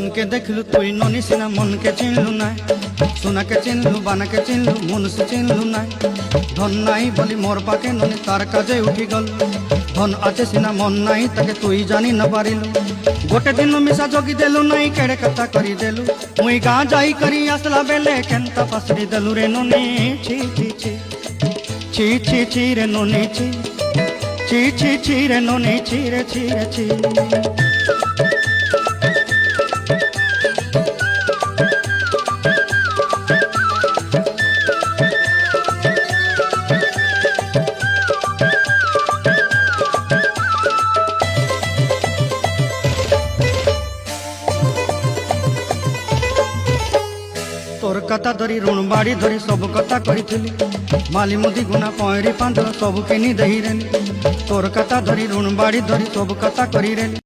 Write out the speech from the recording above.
জনকে দেখলু তুই ননি সিনা মনকে চিনলু নাই, সোনাকে চিনলু বানাকে চিনলু মনুষ্য চিনলু নাই। ধন নাই বলি মোর পাকে ননি তার কাজে উঠি গল, ধন আছে সিনা মন নাই তাকে তুই জানি না পারিলু। গোটে দিন মিশা জগি দেলু নাই কেড়ে কথা করি দেলু, মুই গাঁ যাই করি আসলা বেলে কেনতা পাসড়ি দেলু রে ননি। ছি ছি ছি ছি ছি ছি রে ননি ছি ছি ছি ছি রে ননি ছি রে ছি রে ছি। তোর কথা ধরি ঋণ বাড়ি ধরি সব কথা কইছিলি, মালি মুদি গুনা পয়রি পাঁদর সব কিনি দেই রেলি। তোর কথা ধরি ঋণ বাড়ি ধরি সব কথা করি রেলি।